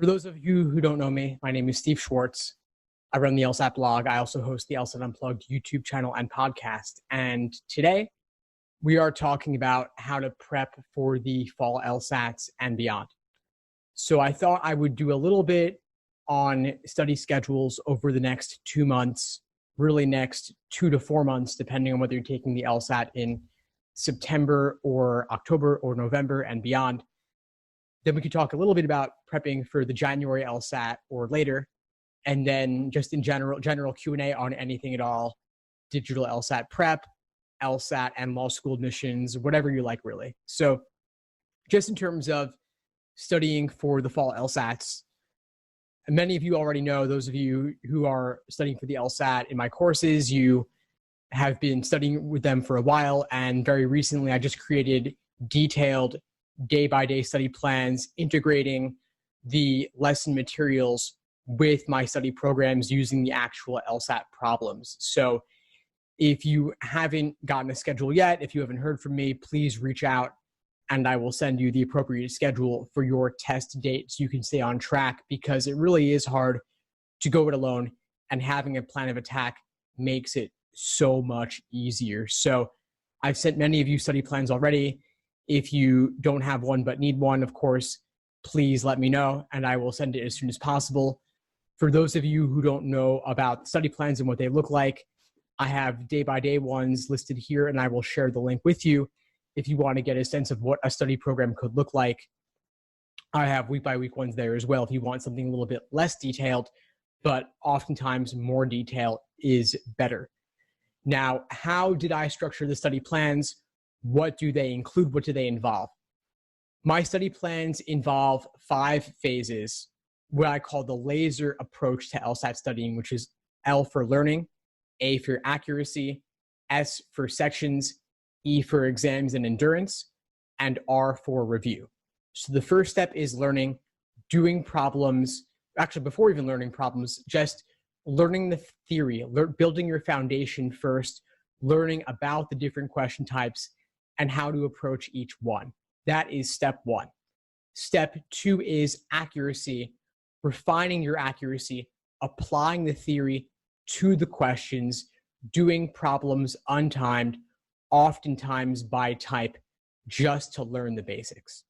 For those of you who don't know me, my name is Steve Schwartz. I run the LSAT blog. I also host the LSAT Unplugged YouTube channel and podcast. And today we are talking about how to prep for the fall LSATs and beyond. So I thought I would do a little bit on study schedules over the next 2 months, really next 2 to 4 months, depending on whether you're taking the LSAT in September or October or November and beyond. Then we could talk a little bit about prepping for the January LSAT or later, and then just in general Q&A on anything at all, digital LSAT prep, LSAT and law school admissions, whatever you like really. So just in terms of studying for the fall LSATs, many of you already know, those of you who are studying for the LSAT in my courses, you have been studying with them for a while, and very recently I just created detailed day-by-day study plans integrating the lesson materials with my study programs using the actual LSAT problems. So if you haven't gotten a schedule yet, if you haven't heard from me, please reach out and I will send you the appropriate schedule for your test date so you can stay on track, because it really is hard to go it alone, and having a plan of attack makes it so much easier. So I've sent many of you study plans already. If you don't have one but need one, of course, please let me know and I will send it as soon as possible. For those of you who don't know about study plans and what they look like, I have day-by-day ones listed here, and I will share the link with you if you want to get a sense of what a study program could look like. I have week-by-week ones there as well if you want something a little bit less detailed, but oftentimes more detail is better. Now, how did I structure the study plans? What do they include? What do they involve? My study plans involve 5 phases, what I call the laser approach to LSAT studying, which is L for learning, A for accuracy, S for sections, E for exams and endurance, and R for review. So the first step is learning, doing problems. Actually, before even learning problems, just learning the theory, building your foundation first, learning about the different question types and how to approach each one. That is step 1. Step 2 is accuracy, refining your accuracy, applying the theory to the questions, doing problems untimed, oftentimes by type, just to learn the basics.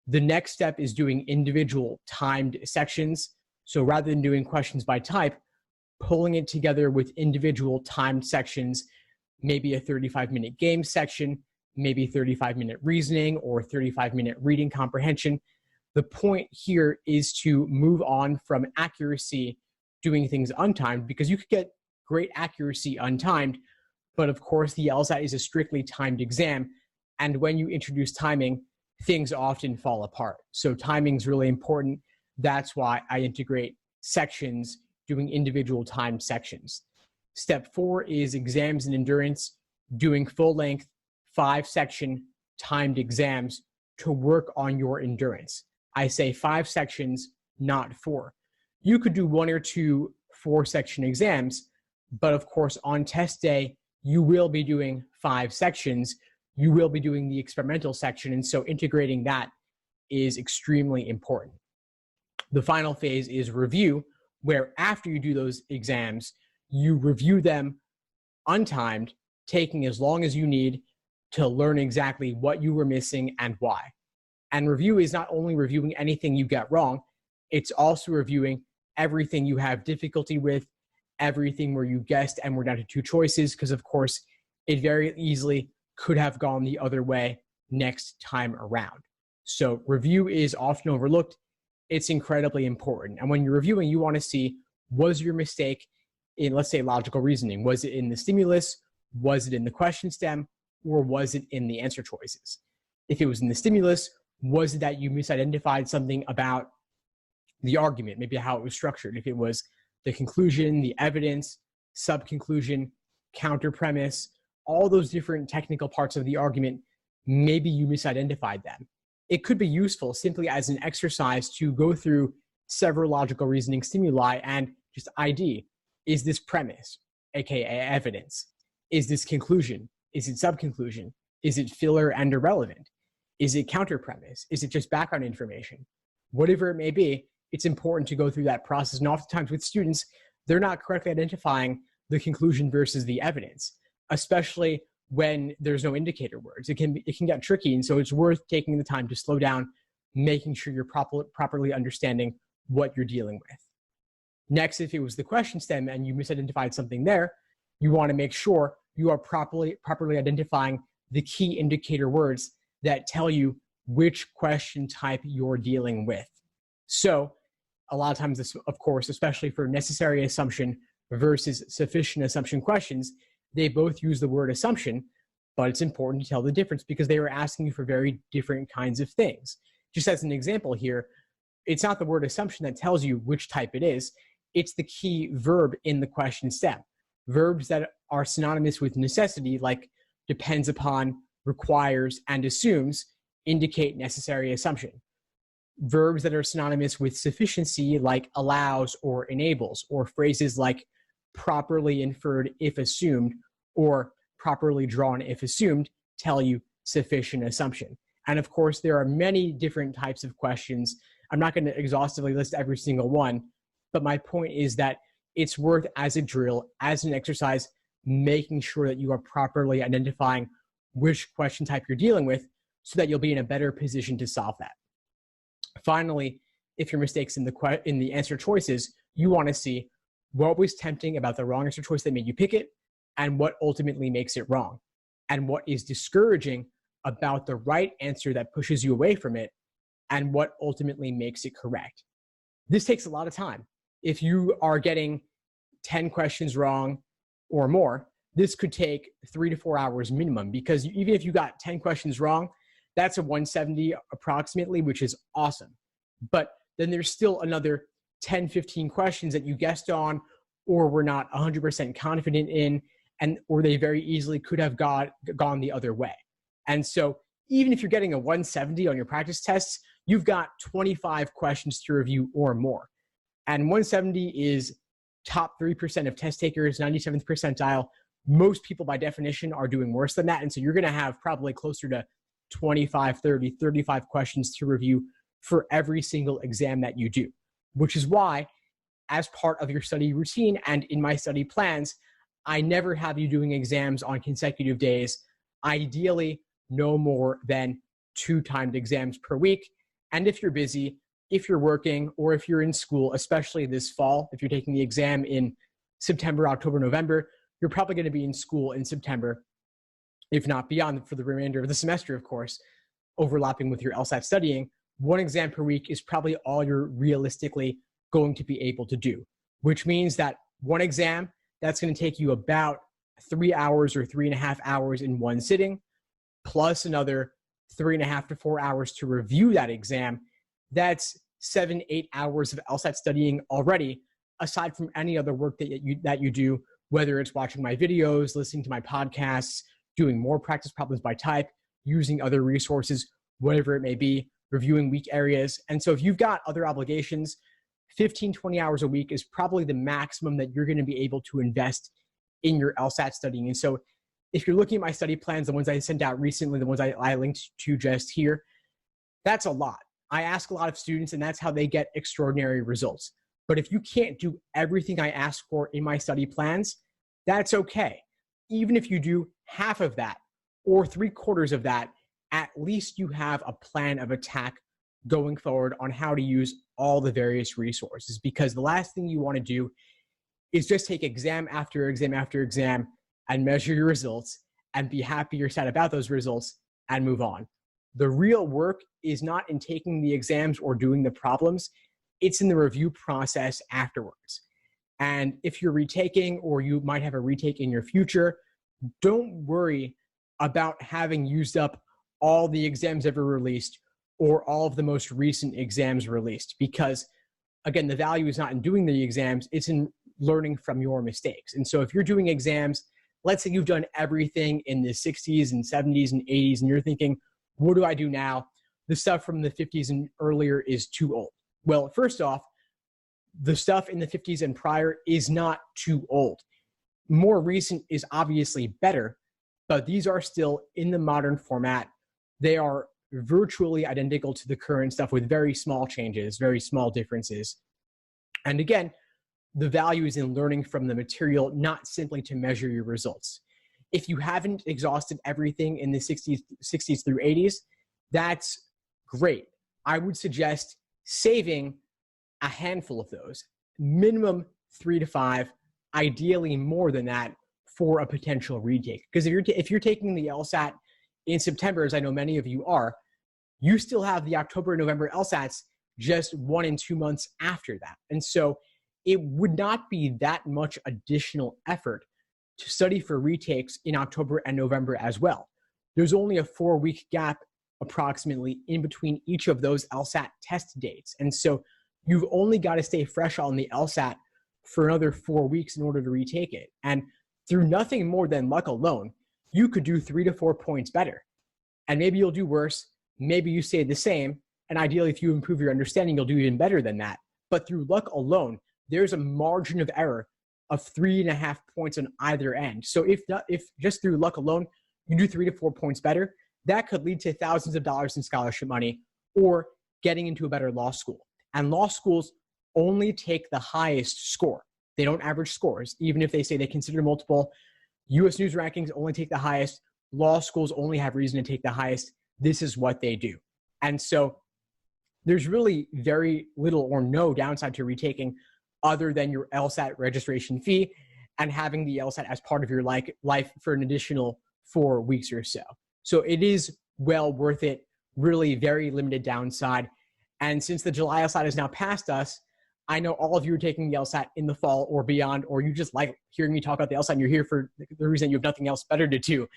The next step is doing individual timed sections. So rather than doing questions by type, pulling it together with individual timed sections, maybe a 35-minute game section, maybe 35-minute reasoning or 35-minute reading comprehension. The point here is to move on from accuracy, doing things untimed, because you could get great accuracy untimed, but of course the LSAT is a strictly timed exam, and when you introduce timing, things often fall apart. So timing is really important. That's why I integrate sections, doing individual timed sections. Step 4 is exams and endurance, doing full-length 5-section timed exams to work on your endurance. I say 5 sections, not 4. You could do 1 or 2 4-section exams, but of course on test day, you will be doing 5 sections. You will be doing the experimental section, and so integrating that is extremely important. The final phase is review, where after you do those exams, you review them untimed, taking as long as you need to learn exactly what you were missing and why. And review is not only reviewing anything you get wrong, it's also reviewing everything you have difficulty with, everything where you guessed and were down to 2 choices, because of course, it very easily could have gone the other way next time around. So review is often overlooked. It's incredibly important. And when you're reviewing, you want to see, was your mistake in, let's say, logical reasoning? Was it in the stimulus? Was it in the question stem? Or was it in the answer choices? If it was in the stimulus, was it that you misidentified something about the argument, maybe how it was structured? If it was the conclusion, the evidence, sub-conclusion, counter premise, all those different technical parts of the argument, maybe you misidentified them. It could be useful simply as an exercise to go through several logical reasoning stimuli and just ID. Is this premise, aka evidence? Is this conclusion? Is it sub-conclusion? Is it filler and irrelevant? Is it counter premise? Is it just background information? Whatever it may be, it's important to go through that process. And oftentimes with students, they're not correctly identifying the conclusion versus the evidence, especially when there's no indicator words. It can get tricky. And so it's worth taking the time to slow down, making sure you're properly understanding what you're dealing with. Next, if it was the question stem and you misidentified something there, you want to make sure you are properly identifying the key indicator words that tell you which question type you're dealing with. So a lot of times, this, of course, especially for necessary assumption versus sufficient assumption questions, they both use the word assumption, but it's important to tell the difference because they are asking you for very different kinds of things. Just as an example here, it's not the word assumption that tells you which type it is. It's the key verb in the question stem. Verbs that are synonymous with necessity, like depends upon, requires, and assumes, indicate necessary assumption. Verbs that are synonymous with sufficiency, like allows or enables, or phrases like properly inferred if assumed, or properly drawn if assumed, tell you sufficient assumption. And of course, there are many different types of questions. I'm not going to exhaustively list every single one, but my point is that it's worth, as a drill, as an exercise, making sure that you are properly identifying which question type you're dealing with so that you'll be in a better position to solve that. Finally, if your mistakes in the answer choices, you want to see what was tempting about the wrong answer choice that made you pick it and what ultimately makes it wrong, and what is discouraging about the right answer that pushes you away from it and what ultimately makes it correct. This takes a lot of time. If you are getting 10 questions wrong or more, this could take 3 to 4 hours minimum, because even if you got 10 questions wrong, that's a 170 approximately, which is awesome. But then there's still another 10, 15 questions that you guessed on or were not 100% confident in, or they very easily could have gone the other way. And so even if you're getting a 170 on your practice tests, you've got 25 questions to review or more. And 170 is top 3% of test takers, 97th percentile. Most people by definition are doing worse than that. And so you're going to have probably closer to 25, 30, 35 questions to review for every single exam that you do, which is why, as part of your study routine and in my study plans, I never have you doing exams on consecutive days, ideally no more than 2 timed exams per week. And if you're busy, if you're working, or if you're in school, especially this fall, if you're taking the exam in September, October, November, you're probably going to be in school in September, if not beyond, for the remainder of the semester, of course, overlapping with your LSAT studying. 1 exam per week is probably all you're realistically going to be able to do, which means that 1 exam, that's going to take you about 3 hours or 3.5 hours in one sitting, plus another 3.5 to 4 hours to review that exam. That's 7-8 hours of LSAT studying already, aside from any other work that you do, whether it's watching my videos, listening to my podcasts, doing more practice problems by type, using other resources, whatever it may be, reviewing weak areas. And so if you've got other obligations, 15, 20 hours a week is probably the maximum that you're going to be able to invest in your LSAT studying. And so if you're looking at my study plans, the ones I sent out recently, the ones I linked to just here, that's a lot. I ask a lot of students, and that's how they get extraordinary results. But if you can't do everything I ask for in my study plans, that's okay. Even if you do half of that or 3/4 of that, at least you have a plan of attack going forward on how to use all the various resources. Because the last thing you want to do is just take exam after exam after exam and measure your results and be happy or sad about those results and move on. The real work is not in taking the exams or doing the problems. It's in the review process afterwards. And if you're retaking, or you might have a retake in your future, don't worry about having used up all the exams ever released or all of the most recent exams released, because again, the value is not in doing the exams, it's in learning from your mistakes. And so if you're doing exams, let's say you've done everything in the 60s and 70s and 80s, and you're thinking, what do I do now? The stuff from the 50s and earlier is too old. Well, first off, the stuff in the 50s and prior is not too old. More recent is obviously better, but these are still in the modern format. They are virtually identical to the current stuff with very small changes, very small differences. And again, the value is in learning from the material, not simply to measure your results. If you haven't exhausted everything in the 60s through 80s, that's great. I would suggest saving a handful of those, minimum 3 to 5, ideally more than that for a potential retake. Because if you're taking the LSAT in September, as I know many of you are, you still have the October and November LSATs just 1 and 2 months after that. And so it would not be that much additional effort to study for retakes in October and November as well. There's only a 4-week gap approximately in between each of those LSAT test dates. And so you've only got to stay fresh on the LSAT for another 4 weeks in order to retake it. And through nothing more than luck alone, you could do 3 to 4 points better. And maybe you'll do worse. Maybe you stay the same. And ideally, if you improve your understanding, you'll do even better than that. But through luck alone, there's a margin of error of 3.5 points on either end. So if just through luck alone, you do 3 to 4 points better, that could lead to thousands of dollars in scholarship money or getting into a better law school. And law schools only take the highest score. They don't average scores. Even if they say they consider multiple, US News rankings only take the highest. Law schools only have reason to take the highest. This is what they do. And so there's really very little or no downside to retaking other than your LSAT registration fee and having the LSAT as part of your life for an additional 4 weeks or so. So it is well worth it, really very limited downside. And since the July LSAT is now past us, I know all of you are taking the LSAT in the fall or beyond, or you just like hearing me talk about the LSAT and you're here for the reason you have nothing else better to do.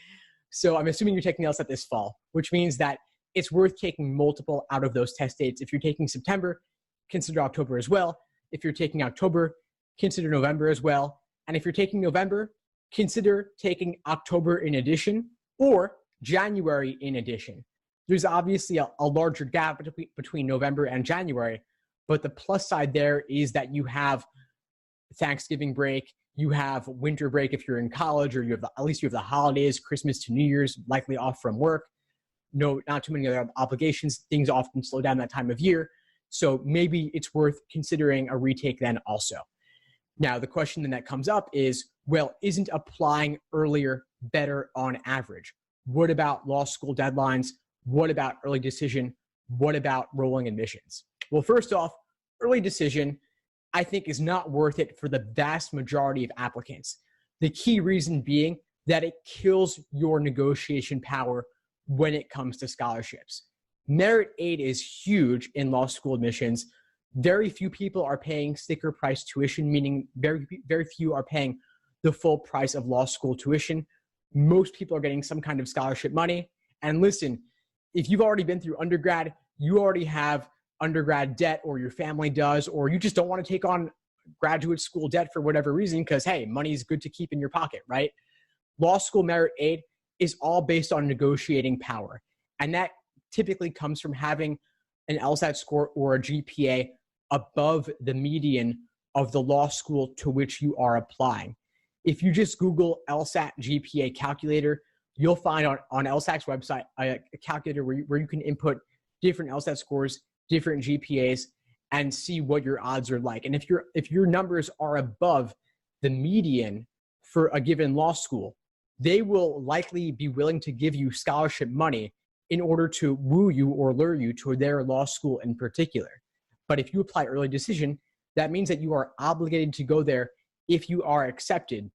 So I'm assuming you're taking the LSAT this fall, which means that it's worth taking multiple out of those test dates. If you're taking September, consider October as well. If you're taking October, consider November as well. And if you're taking November, consider taking October in addition or January in addition. There's obviously a larger gap between November and January, but the plus side there is that you have Thanksgiving break, you have winter break if you're in college, or at least you have the holidays, Christmas to New Year's, likely off from work. No, not too many other obligations. Things often slow down that time of year. So maybe it's worth considering a retake then also. Now, the question then that comes up is, well, isn't applying earlier better on average? What about law school deadlines? What about early decision? What about rolling admissions? Well, first off, early decision, I think, is not worth it for the vast majority of applicants. The key reason being that it kills your negotiation power when it comes to scholarships. Merit aid is huge in law school admissions. Very few people are paying sticker price tuition, meaning very few are paying the full price of law school tuition. Most people are getting some kind of scholarship money. And listen, if you've already been through undergrad, you already have undergrad debt, or your family does, or you just don't want to take on graduate school debt for whatever reason because, hey, money is good to keep in your pocket, right? Law school merit aid is all based on negotiating power. And that typically comes from having an LSAT score or a GPA above the median of the law school to which you are applying. If you just Google LSAT GPA calculator, you'll find on LSAT's website a calculator where you can input different LSAT scores, different GPAs, and see what your odds are like. And if your numbers are above the median for a given law school, they will likely be willing to give you scholarship money in order to woo you or lure you to their law school in particular. But if you apply early decision, that means that you are obligated to go there if you are accepted.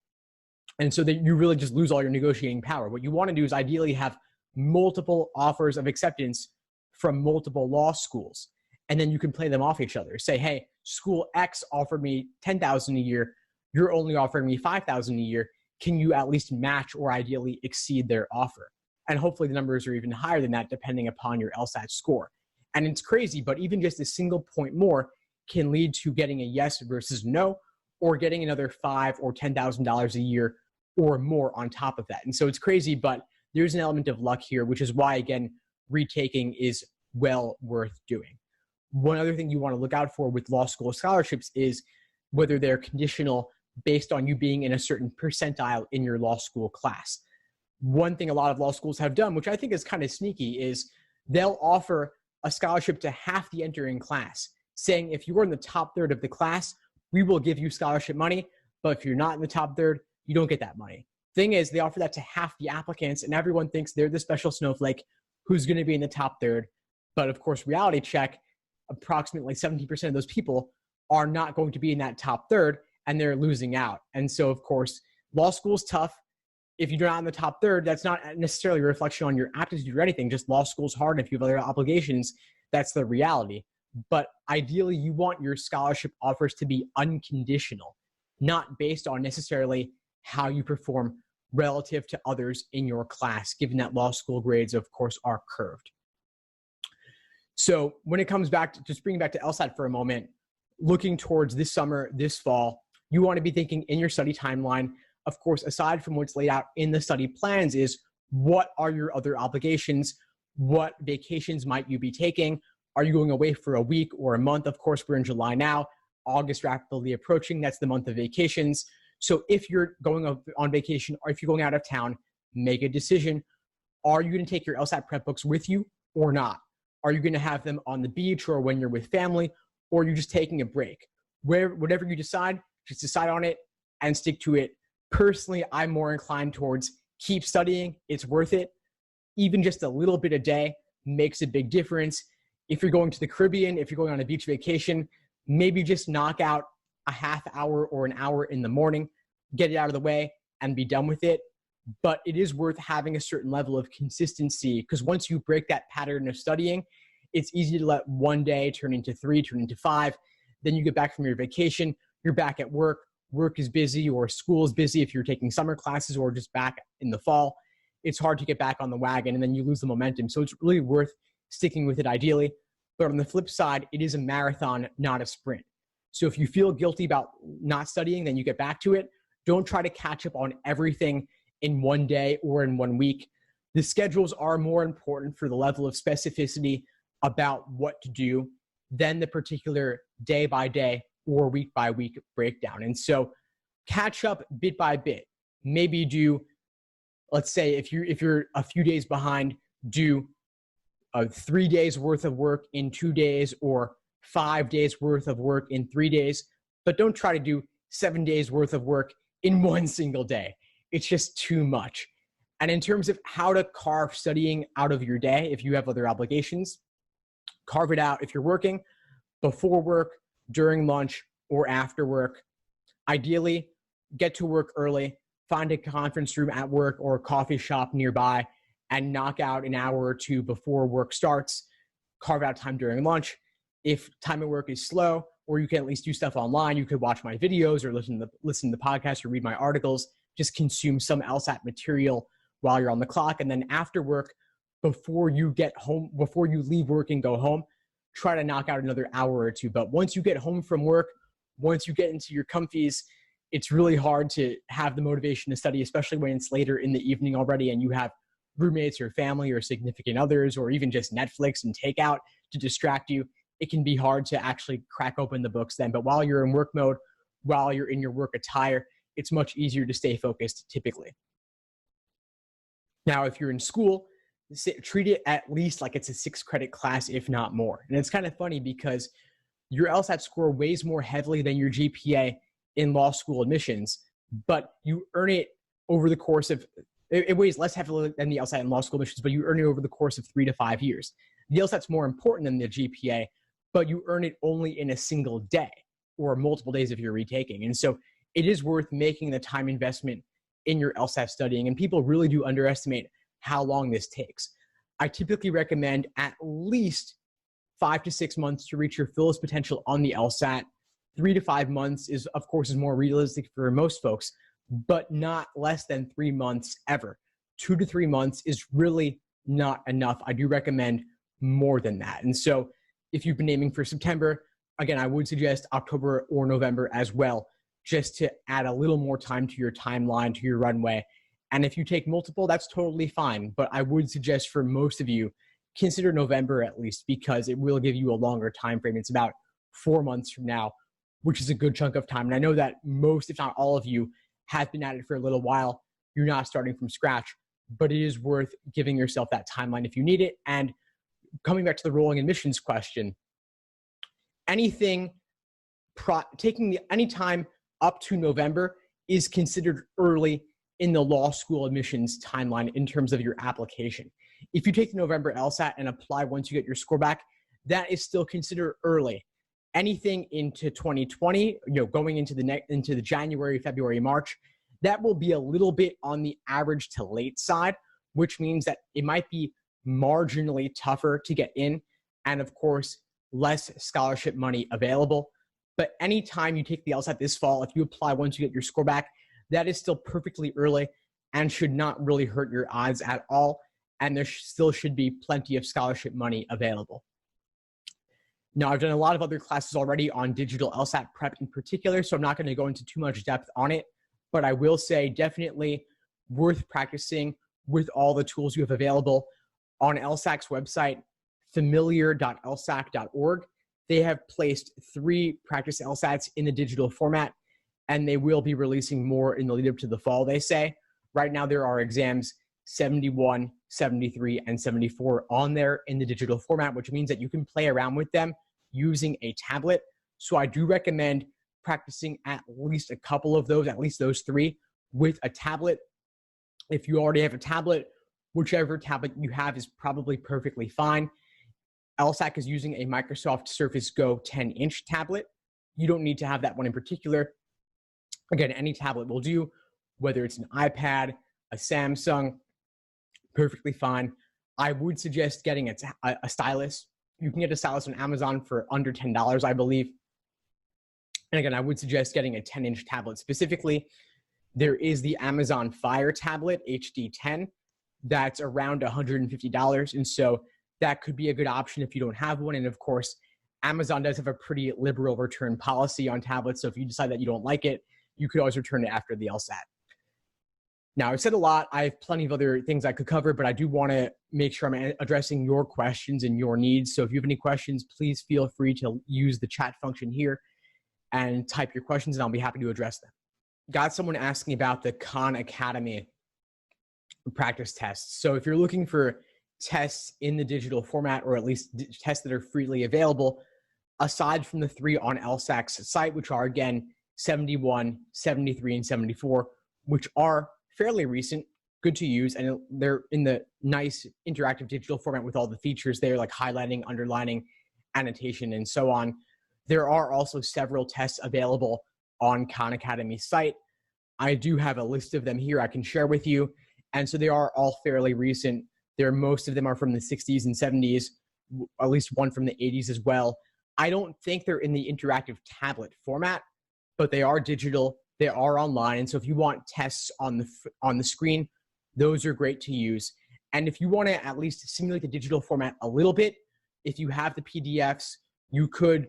And so that you really just lose all your negotiating power. What you want to do is ideally have multiple offers of acceptance from multiple law schools. And then you can play them off each other. Say, hey, school X offered me $10,000 a year. You're only offering me $5,000 a year. Can you at least match or ideally exceed their offer? And hopefully the numbers are even higher than that depending upon your LSAT score. And it's crazy, but even just a single point more can lead to getting a yes versus no, or getting another $5,000 or $10,000 a year or more on top of that. And so it's crazy, but there's an element of luck here, which is why, again, retaking is well worth doing. One other thing you want to look out for with law school scholarships is whether they're conditional based on you being in a certain percentile in your law school class. One thing a lot of law schools have done, which I think is kind of sneaky, is they'll offer a scholarship to half the entering class, saying if you're in the top third of the class, we will give you scholarship money, but if you're not in the top third, you don't get that money. Thing is, they offer that to half the applicants, and everyone thinks they're the special snowflake who's going to be in the top third. But of course, reality check, approximately 70% of those people are not going to be in that top third, and they're losing out. And so, of course, law school is tough. If you're not in the top third, that's not necessarily a reflection on your aptitude or anything. Just law school's hard. If you have other obligations, that's the reality. But ideally, you want your scholarship offers to be unconditional, not based on necessarily how you perform relative to others in your class, given that law school grades, of course, are curved. So when it comes back to, just bringing back to LSAT for a moment, looking towards this summer, this fall, you want to be thinking in your study timeline, of course, aside from what's laid out in the study plans, is what are your other obligations? What vacations might you be taking? Are you going away for a week or a month? Of course, we're in July now, August rapidly approaching. That's the month of vacations. So if you're going on vacation or if you're going out of town, make a decision. Are you going to take your LSAT prep books with you or not? Are you going to have them on the beach or when you're with family, or are you just taking a break? Whatever you decide, just decide on it and stick to it. Personally, I'm more inclined towards keep studying. It's worth it. Even just a little bit a day makes a big difference. If you're going to the Caribbean, if you're going on a beach vacation, maybe just knock out a half hour or an hour in the morning, get it out of the way and be done with it. But it is worth having a certain level of consistency, because once you break that pattern of studying, it's easy to let one day turn into 3, turn into 5. Then you get back from your vacation, you're back at work is busy or school is busy if you're taking summer classes or just back in the fall. It's hard to get back on the wagon and then you lose the momentum. So it's really worth sticking with it ideally. But on the flip side, it is a marathon, not a sprint. So if you feel guilty about not studying, then you get back to it. Don't try to catch up on everything in one day or in 1 week. The schedules are more important for the level of specificity about what to do than the particular day by day or week by week breakdown. And so catch up bit by bit. Maybe do, let's say if you're a few days behind, do 3 days worth of work in 2 days or 5 days worth of work in 3 days, but don't try to do 7 days worth of work in one single day. It's just too much. And in terms of how to carve studying out of your day, if you have other obligations, carve it out if you're working, before work, during lunch, or after work. Ideally, get to work early, find a conference room at work or a coffee shop nearby, and knock out an hour or two before work starts. Carve out time during lunch. If time at work is slow, or you can at least do stuff online, you could watch my videos or listen to the podcast or read my articles. Just consume some LSAT material while you're on the clock. And then after work, before you get home, before you leave work and go home, try to knock out another hour or two. But once you get home from work, once you get into your comfies, it's really hard to have the motivation to study, especially when it's later in the evening already and you have roommates or family or significant others or even just Netflix and takeout to distract you. It can be hard to actually crack open the books then. But while you're in work mode, while you're in your work attire, it's much easier to stay focused typically. Now, if you're in school, treat it at least like it's a 6-credit class, if not more. And it's kind of funny because your LSAT score weighs more heavily than your GPA in law school admissions, but you earn it over the course of, it weighs less heavily than the LSAT in law school admissions, but you earn it over the course of 3 to 5 years. The LSAT's more important than the GPA, but you earn it only in a single day or multiple days if you're retaking. And so it is worth making the time investment in your LSAT studying. And people really do underestimate how long this takes. I typically recommend at least 5 to 6 months to reach your fullest potential on the LSAT. 3 to 5 months is, of course, more realistic for most folks, but not less than 3 months ever. 2 to 3 months is really not enough. I do recommend more than that. And so if you've been aiming for September, again, I would suggest October or November as well, just to add a little more time to your timeline, to your runway. And if you take multiple, that's totally fine. But I would suggest for most of you, consider November at least, because it will give you a longer time frame. It's about 4 months from now, which is a good chunk of time. And I know that most, if not all of you, have been at it for a little while. You're not starting from scratch, but it is worth giving yourself that timeline if you need it. And coming back to the rolling admissions question, anything any time up to November is considered early in the law school admissions timeline in terms of your application. If you take the November LSAT and apply once you get your score back, that is still considered early. Anything into 2020, going into the January, February, March, that will be a little bit on the average to late side, which means that it might be marginally tougher to get in, and of course, less scholarship money available. But anytime you take the LSAT this fall, if you apply once you get your score back, that is still perfectly early and should not really hurt your odds at all. And there still should be plenty of scholarship money available. Now, I've done a lot of other classes already on digital LSAT prep in particular, so I'm not going to go into too much depth on it, but I will say definitely worth practicing with all the tools you have available. On LSAC's website, familiar.lsac.org, they have placed 3 practice LSATs in the digital format, and they will be releasing more in the lead up to the fall, they say. Right now, there are exams 71, 73, and 74 on there in the digital format, which means that you can play around with them using a tablet. So I do recommend practicing at least a couple of those, at least those 3, with a tablet. If you already have a tablet, whichever tablet you have is probably perfectly fine. LSAC is using a Microsoft Surface Go 10-inch tablet. You don't need to have that one in particular. Again, any tablet will do, whether it's an iPad, a Samsung, perfectly fine. I would suggest getting a stylus. You can get a stylus on Amazon for under $10, I believe. And again, I would suggest getting a 10-inch tablet. Specifically, there is the Amazon Fire tablet HD10 that's around $150. And so that could be a good option if you don't have one. And of course, Amazon does have a pretty liberal return policy on tablets. So if you decide that you don't like it, you could always return it after the LSAT. Now, I've said a lot. I have plenty of other things I could cover, but I do want to make sure I'm addressing your questions and your needs. So if you have any questions, please feel free to use the chat function here and type your questions, and I'll be happy to address them. Got someone asking about the Khan Academy practice tests. So if you're looking for tests in the digital format, or at least tests that are freely available, aside from the 3 on LSAC's site, which are, again, 71, 73, and 74, which are fairly recent, good to use, and they're in the nice interactive digital format with all the features there, like highlighting, underlining, annotation, and so on. There are also several tests available on Khan Academy's site. I do have a list of them here I can share with you, and so they are all fairly recent. Most of them are from the 60s and 70s, at least one from the 80s as well. I don't think they're in the interactive tablet format, but they are digital, they are online, and so if you want tests on the screen, those are great to use. And if you want to at least simulate the digital format a little bit, if you have the PDFs, you could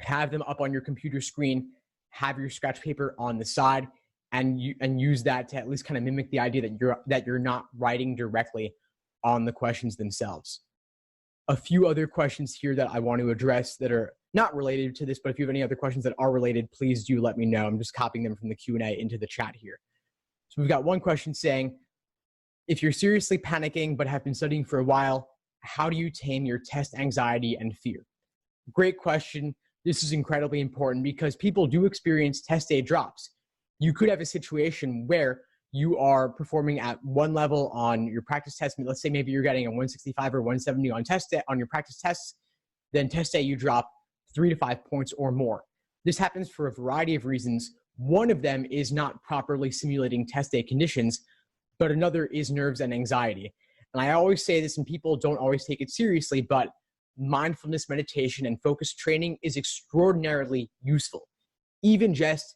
have them up on your computer screen, have your scratch paper on the side, and use that to at least kind of mimic the idea that you're not writing directly on the questions themselves. A few other questions here that I want to address that are not related to this, but if you have any other questions that are related, please do let me know. I'm just copying them from the Q&A into the chat here. So we've got one question saying, if you're seriously panicking but have been studying for a while, how do you tame your test anxiety and fear? Great question. This is incredibly important because people do experience test day drops. You could have a situation where you are performing at one level on your practice test. Let's say maybe you're getting a 165 or 170 on your practice tests. Then test day, you drop 3 to 5 points or more. This happens for a variety of reasons. One of them is not properly simulating test day conditions, but another is nerves and anxiety. And I always say this, and people don't always take it seriously, but mindfulness meditation and focus training is extraordinarily useful. Even just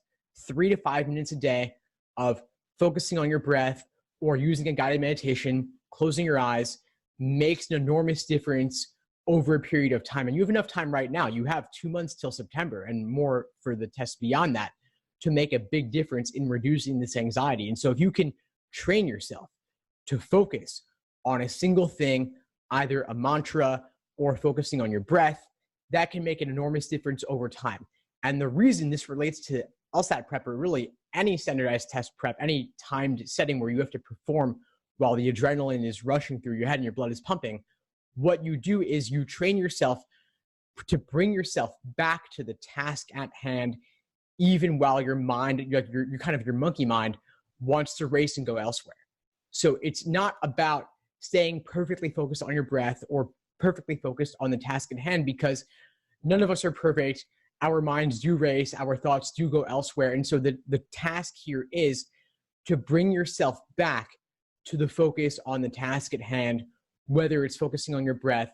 3 to 5 minutes a day of focusing on your breath or using a guided meditation, closing your eyes, makes an enormous difference over a period of time. And you have enough time right now. You have 2 months till September and more for the tests beyond that to make a big difference in reducing this anxiety. And so if you can train yourself to focus on a single thing, either a mantra or focusing on your breath, that can make an enormous difference over time. And the reason this relates to LSAT prep, or really any standardized test prep, any timed setting where you have to perform while the adrenaline is rushing through your head and your blood is pumping, what you do is you train yourself to bring yourself back to the task at hand, even while your mind, your kind of your monkey mind, wants to race and go elsewhere. So it's not about staying perfectly focused on your breath or perfectly focused on the task at hand, because none of us are perfect. Our minds do race, our thoughts do go elsewhere. And so the task here is to bring yourself back to the focus on the task at hand, whether it's focusing on your breath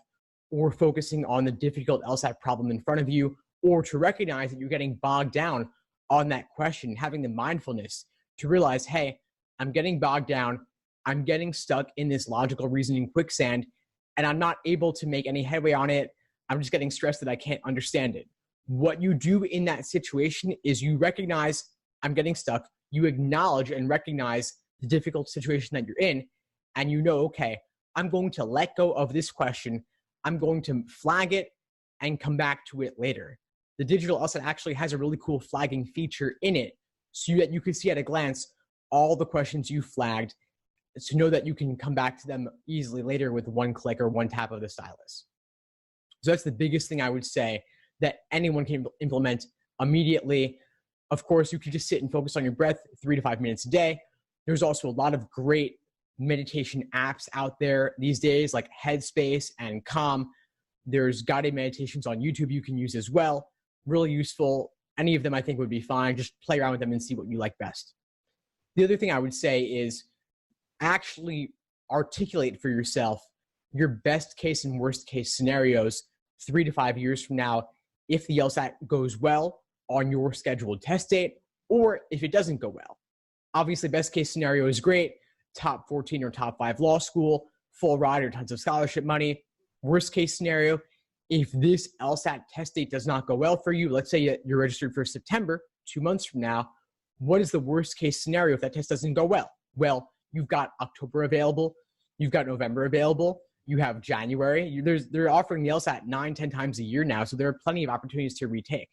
or focusing on the difficult LSAT problem in front of you, or to recognize that you're getting bogged down on that question, having the mindfulness to realize, hey, I'm getting bogged down, I'm getting stuck in this logical reasoning quicksand, and I'm not able to make any headway on it. I'm just getting stressed that I can't understand it. What you do in that situation is you recognize I'm getting stuck, you acknowledge and recognize the difficult situation that you're in, and you know, okay, I'm going to let go of this question, I'm going to flag it and come back to it later. The digital LSAT actually has a really cool flagging feature in it so that you can see at a glance all the questions you flagged, to know that you can come back to them easily later with one click or one tap of the stylus. So that's the biggest thing I would say that anyone can implement immediately. Of course, you can just sit and focus on your breath 3 to 5 minutes a day. There's also a lot of great meditation apps out there these days, like Headspace and Calm. There's guided meditations on YouTube you can use as well. Really useful. Any of them I think would be fine. Just play around with them and see what you like best. The other thing I would say is actually articulate for yourself your best case and worst case scenarios 3 to 5 years from now, if the LSAT goes well on your scheduled test date, or if it doesn't go well. Obviously, best case scenario is great. Top 14 or top 5 law school, full ride or tons of scholarship money. Worst case scenario, if this LSAT test date does not go well for you, let's say you're registered for September, 2 months from now, what is the worst case scenario if that test doesn't go well? Well, you've got October available, you've got November available, you have January. They're offering the LSAT 9-10 times a year now, so there are plenty of opportunities to retake.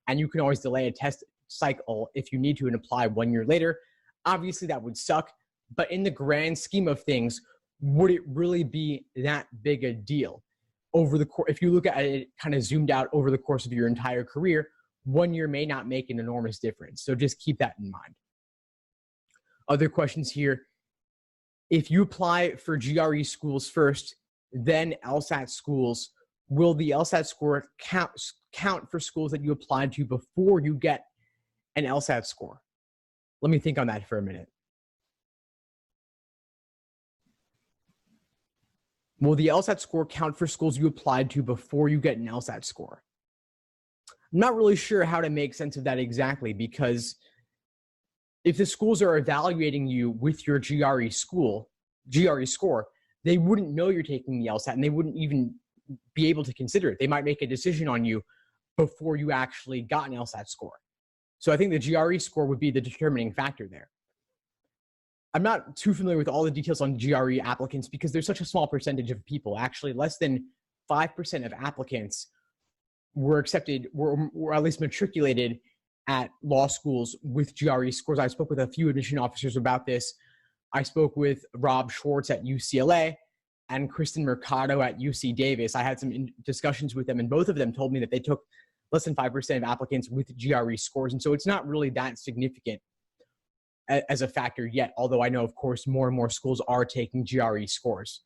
And you can always delay a test cycle if you need to and apply 1 year later. Obviously, that would suck, but in the grand scheme of things, would it really be that big a deal? If you look at it kind of zoomed out over the course of your entire career, 1 year may not make an enormous difference. So just keep that in mind. Other questions here. If you apply for GRE schools first, then LSAT schools, will the LSAT score count for schools that you applied to before you get an LSAT score? Let me think on that for a minute. Will the LSAT score count for schools you applied to before you get an LSAT score? I'm not really sure how to make sense of that exactly, because if the schools are evaluating you with your GRE score, they wouldn't know you're taking the LSAT and they wouldn't even be able to consider it. They might make a decision on you before you actually got an LSAT score. So I think the GRE score would be the determining factor there. I'm not too familiar with all the details on GRE applicants because there's such a small percentage of people. Actually, less than 5% of applicants were accepted, were at least matriculated at law schools with GRE scores. I spoke with a few admission officers about this. I spoke with Rob Schwartz at UCLA and Kristen Mercado at UC Davis. I had some discussions with them, and both of them told me that they took less than 5% of applicants with GRE scores. And so it's not really that significant as a factor yet, although I know, of course, more and more schools are taking GRE scores.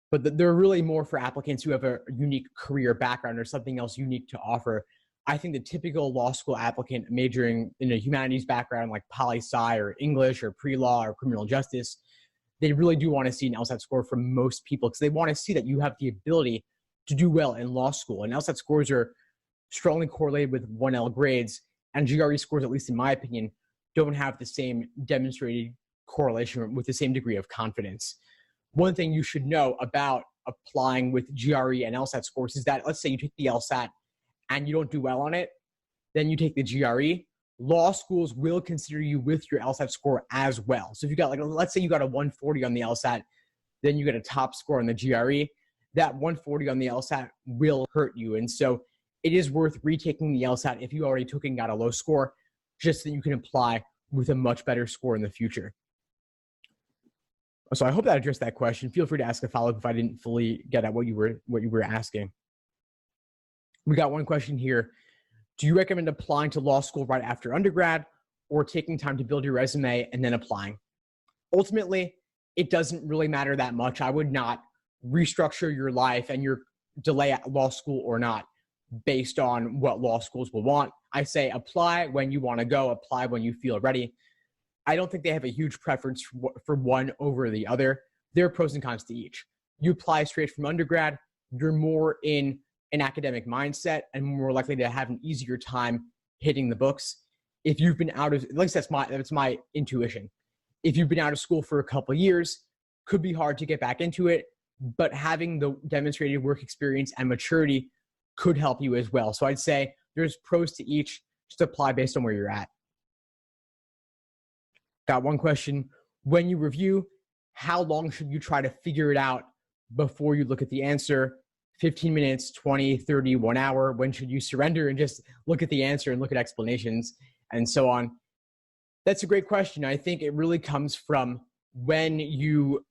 But they're really more for applicants who have a unique career background or something else unique to offer. I think the typical law school applicant majoring in a humanities background like poli-sci or English or pre-law or criminal justice, they really do want to see an LSAT score from most people because they want to see that you have the ability to do well in law school. And LSAT scores are strongly correlated with 1L grades, and GRE scores, at least in my opinion, don't have the same demonstrated correlation with the same degree of confidence. One thing you should know about applying with GRE and LSAT scores is that, let's say you take the LSAT and you don't do well on it, then you take the GRE, law schools will consider you with your LSAT score as well. So if you got, like, let's say you got a 140 on the LSAT, then you get a top score on the GRE, that 140 on the LSAT will hurt you. And so it is worth retaking the LSAT if you already took and got a low score, just so that you can apply with a much better score in the future. So I hope that addressed that question. Feel free to ask a follow-up if I didn't fully get at what you were asking. We got one question here. Do you recommend applying to law school right after undergrad or taking time to build your resume and then applying? Ultimately, it doesn't really matter that much. I would not restructure your life and your delay at law school or not based on what law schools will want. I say apply when you want to go, apply when you feel ready. I don't think they have a huge preference for one over the other. There are pros and cons to each. You apply straight from undergrad, you're more in an academic mindset and more likely to have an easier time hitting the books. If you've been out of, at least that's my intuition. If you've been out of school for a couple of years, could be hard to get back into it, but having the demonstrated work experience and maturity could help you as well. So I'd say there's pros to each. Just apply based on where you're at. Got one question. When you review, how long should you try to figure it out before you look at the answer? 15 minutes, 20, 30, 1 hour? When should you surrender and just look at the answer and look at explanations and so on? That's a great question. I think it really comes from when you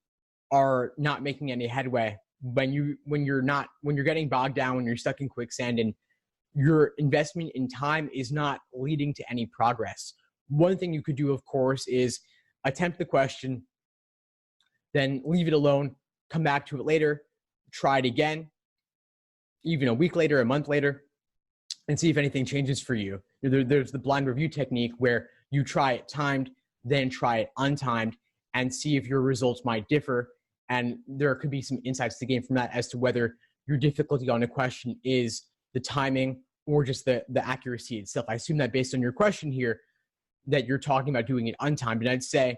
are not making any headway, when you're getting bogged down, when you're stuck in quicksand and your investment in time is not leading to any progress. One thing you could do, of course, is attempt the question, then leave it alone, come back to it later, try it again, even a week later, a month later, and see if anything changes for you. There's the blind review technique where you try it timed, then try it untimed, and see if your results might differ. And there could be some insights to gain from that as to whether your difficulty on a question is the timing or just the accuracy itself. I assume that based on your question here, that you're talking about doing it untimed. And I'd say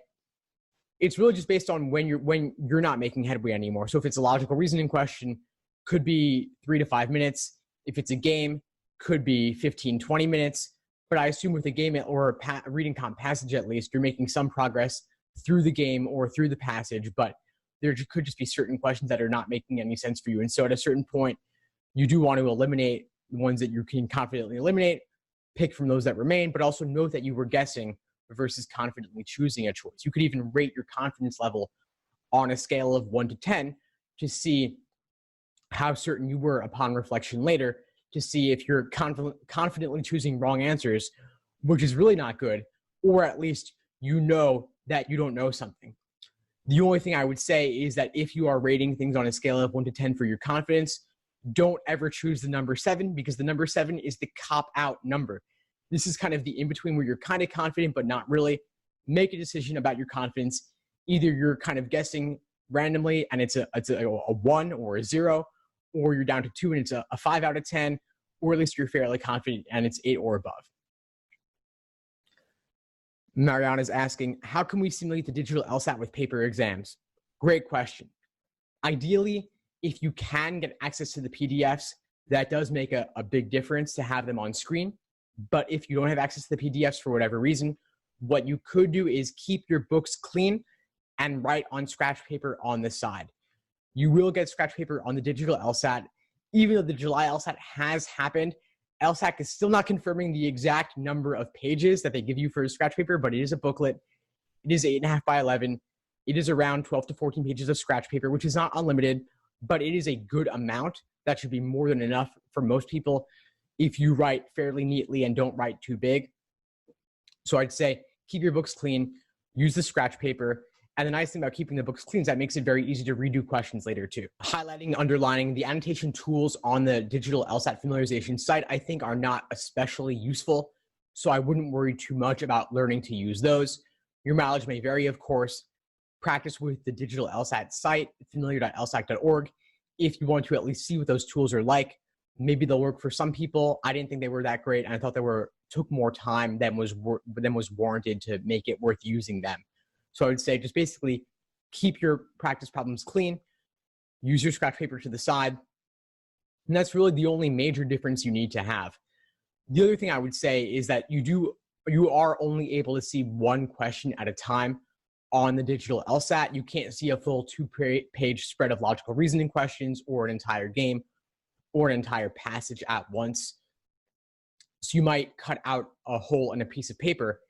it's really just based on when you're not making headway anymore. So if it's a logical reasoning question, could be 3 to 5 minutes. If it's a game, could be 15, 20 minutes. But I assume with a game or a reading comp passage, at least, you're making some progress through the game or through the passage. But there could just be certain questions that are not making any sense for you. And so at a certain point, you do want to eliminate the ones that you can confidently eliminate, pick from those that remain, but also note that you were guessing versus confidently choosing a choice. You could even rate your confidence level on a scale of 1 to 10 to see how certain you were upon reflection later, to see if you're confidently choosing wrong answers, which is really not good, or at least you know that you don't know something. The only thing I would say is that if you are rating things on a scale of 1 to 10 for your confidence, don't ever choose the number 7, because the number 7 is the cop-out number. This is kind of the in-between where you're kind of confident, but not really. Make a decision about your confidence. Either you're kind of guessing randomly and it's a 1 or a 0, or you're down to 2 and it's a 5 out of 10, or at least you're fairly confident and it's 8 or above. Mariana is asking, how can we simulate the digital LSAT with paper exams? Great question. Ideally, if you can get access to the PDFs, that does make a big difference to have them on screen. But if you don't have access to the PDFs for whatever reason, what you could do is keep your books clean and write on scratch paper on the side. You will get scratch paper on the digital LSAT. Even though the July LSAT has happened, LSAT is still not confirming the exact number of pages that they give you for scratch paper, but it is a booklet. It is 8.5 by 11. It is around 12 to 14 pages of scratch paper, which is not unlimited, but it is a good amount. That should be more than enough for most people if you write fairly neatly and don't write too big. So I'd say keep your books clean, use the scratch paper. And the nice thing about keeping the books clean is that makes it very easy to redo questions later too. Highlighting, underlining, the annotation tools on the digital LSAT familiarization site, I think are not especially useful. So I wouldn't worry too much about learning to use those. Your mileage may vary, of course. Practice with the digital LSAT site, familiar.lsac.org. If you want to at least see what those tools are like, maybe they'll work for some people. I didn't think they were that great, and I thought they took more time than was warranted to make it worth using them. So I would say just basically keep your practice problems clean, use your scratch paper to the side, and that's really the only major difference you need to have. The other thing I would say is that you are only able to see one question at a time on the digital LSAT. You can't see a full 2-page spread of logical reasoning questions or an entire game or an entire passage at once. So you might cut out a hole in a piece of paper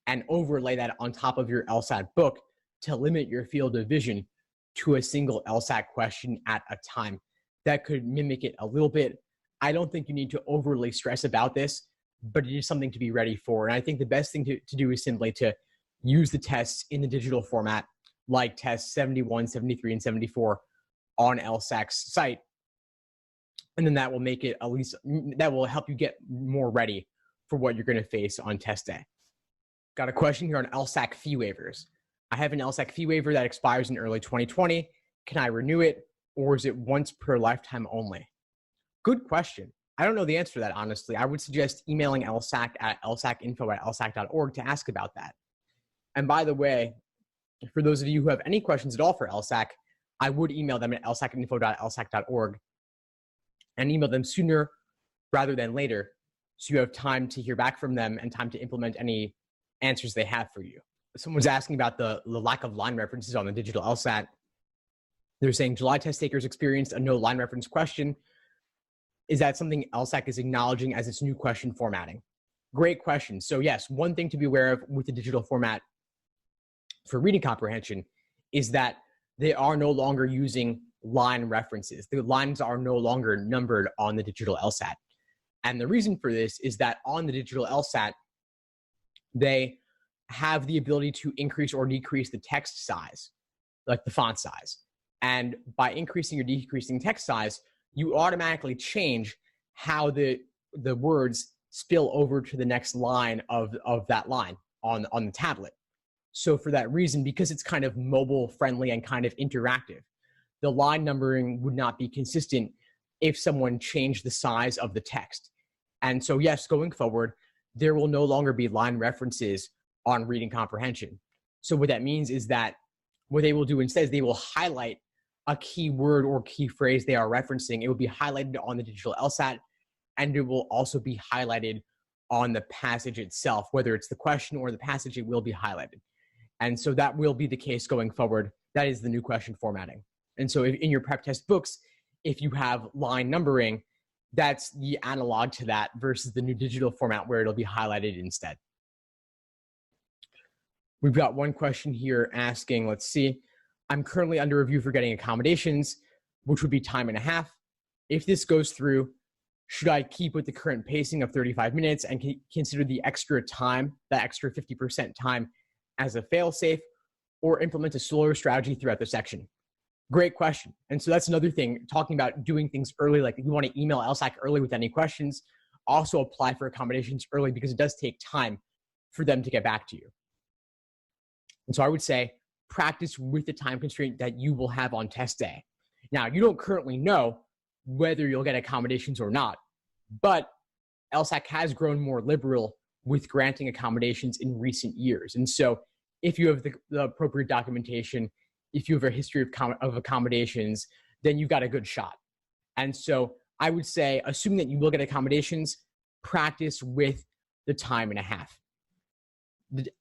and overlay that on top of your LSAT book to limit your field of vision to a single LSAT question at a time. That could mimic it a little bit. I don't think you need to overly stress about this, but it is something to be ready for. And I think the best thing to do is simply to use the tests in the digital format, like tests 71, 73, and 74 on LSAC's site. And then that will make it that will help you get more ready for what you're going to face on test day. Got a question here on LSAC fee waivers. I have an LSAC fee waiver that expires in early 2020. Can I renew it, or is it once per lifetime only? Good question. I don't know the answer to that, honestly. I would suggest emailing LSAC at lsacinfo@lsac.org to ask about that. And by the way, for those of you who have any questions at all for LSAC, I would email them at lsacinfo.lsac.org and email them sooner rather than later, so you have time to hear back from them and time to implement any answers they have for you. Someone's asking about the lack of line references on the digital LSAT. They're saying July test takers experienced a no line reference question. Is that something LSAC is acknowledging as its new question formatting? Great question. So yes, one thing to be aware of with the digital format for reading comprehension is that they are no longer using line references. The lines are no longer numbered on the digital LSAT. And the reason for this is that on the digital LSAT, they have the ability to increase or decrease the text size, like the font size. And by increasing or decreasing text size, you automatically change how the words spill over to the next line of that line on the tablet. So for that reason, because it's kind of mobile friendly and kind of interactive, the line numbering would not be consistent if someone changed the size of the text. And so yes, going forward, there will no longer be line references on reading comprehension. So what that means is that what they will do instead is they will highlight a key word or key phrase they are referencing. It will be highlighted on the digital LSAT, and it will also be highlighted on the passage itself. Whether it's the question or the passage, it will be highlighted. And so that will be the case going forward. That is the new question formatting. And so in your prep test books, if you have line numbering, that's the analog to that versus the new digital format where it'll be highlighted instead. We've got one question here asking, let's see, I'm currently under review for getting accommodations, which would be time and a half. If this goes through, should I keep with the current pacing of 35 minutes and consider the extra time, that extra 50% time, as a fail-safe, or implement a slower strategy throughout the section? Great question. And so that's another thing, talking about doing things early, like if you want to email LSAC early with any questions, also apply for accommodations early because it does take time for them to get back to you. And so I would say practice with the time constraint that you will have on test day. Now, you don't currently know whether you'll get accommodations or not, but LSAC has grown more liberal with granting accommodations in recent years. And so if you have the appropriate documentation, if you have a history of accommodations, then you've got a good shot. And so I would say, assuming that you will get accommodations, practice with the time and a half.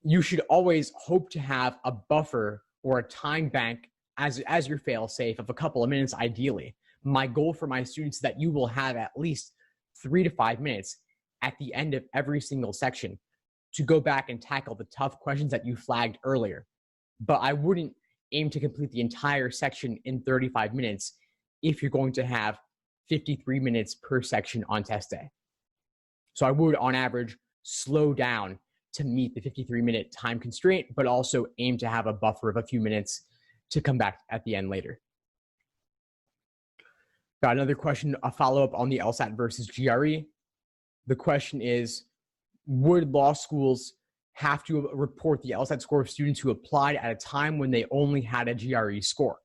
You should always hope to have a buffer or a time bank as your fail-safe of a couple of minutes, ideally. My goal for my students is that you will have at least 3 to 5 minutes at the end of every single section to go back and tackle the tough questions that you flagged earlier. But I wouldn't aim to complete the entire section in 35 minutes if you're going to have 53 minutes per section on test day. So I would, on average, slow down to meet the 53-minute time constraint, but also aim to have a buffer of a few minutes to come back at the end later. Got another question, a follow-up on the LSAT versus GRE. The question is, would law schools have to report the LSAT score of students who applied at a time when they only had a GRE score?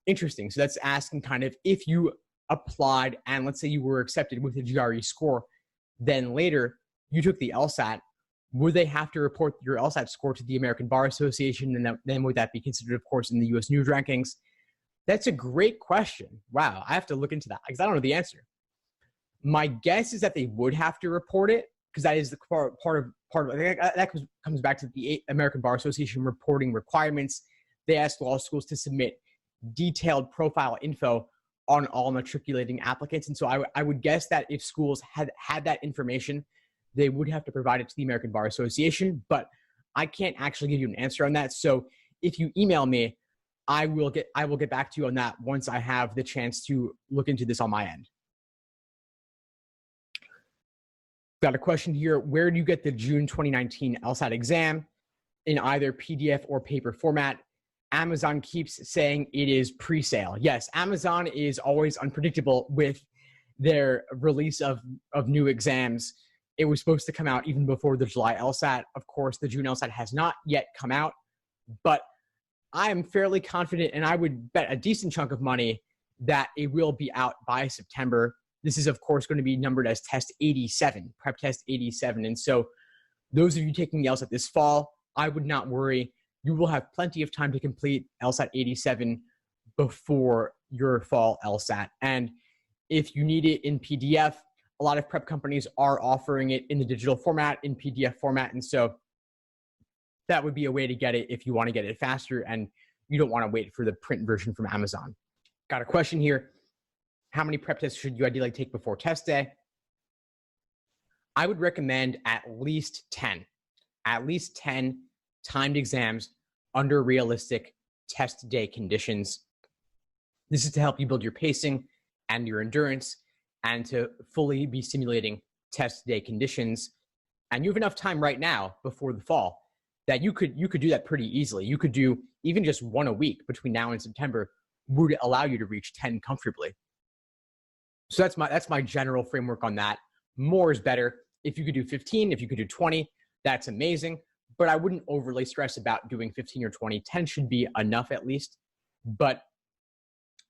Interesting. So that's asking kind of if you applied and let's say you were accepted with a GRE score, then later you took the LSAT, would they have to report your LSAT score to the American Bar Association? And then would that be considered, of course, in the US News rankings? That's a great question. Wow, I have to look into that because I don't know the answer. My guess is that they would have to report it because that is the part of that comes back to the American Bar Association reporting requirements. They ask law schools to submit detailed profile info on all matriculating applicants. And so I would guess that if schools had that information, they would have to provide it to the American Bar Association, but I can't actually give you an answer on that. So if you email me, I will get back to you on that once I have the chance to look into this on my end. Got a question here. Where do you get the June 2019 LSAT exam? In either PDF or paper format? Amazon keeps saying it is pre-sale. Yes, Amazon is always unpredictable with their release of new exams. It was supposed to come out even before the July LSAT. Of course, the June LSAT has not yet come out, but I am fairly confident, and I would bet a decent chunk of money that it will be out by September. This is, of course, going to be numbered as Test 87, Prep Test 87. And so those of you taking the LSAT this fall, I would not worry. You will have plenty of time to complete LSAT 87 before your fall LSAT. And if you need it in PDF, a lot of prep companies are offering it in the digital format, in PDF format. And so that would be a way to get it if you want to get it faster and you don't want to wait for the print version from Amazon. Got a question here. How many prep tests should you ideally take before test day? I would recommend at least 10 timed exams under realistic test day conditions. This is to help you build your pacing and your endurance and to fully be simulating test day conditions. And you have enough time right now before the fall that you could do that pretty easily. You could do even just one a week between now and September would allow you to reach 10 comfortably. So that's my general framework on that. More is better. If you could do 15, if you could do 20, that's amazing. But I wouldn't overly stress about doing 15 or 20. 10 should be enough at least. But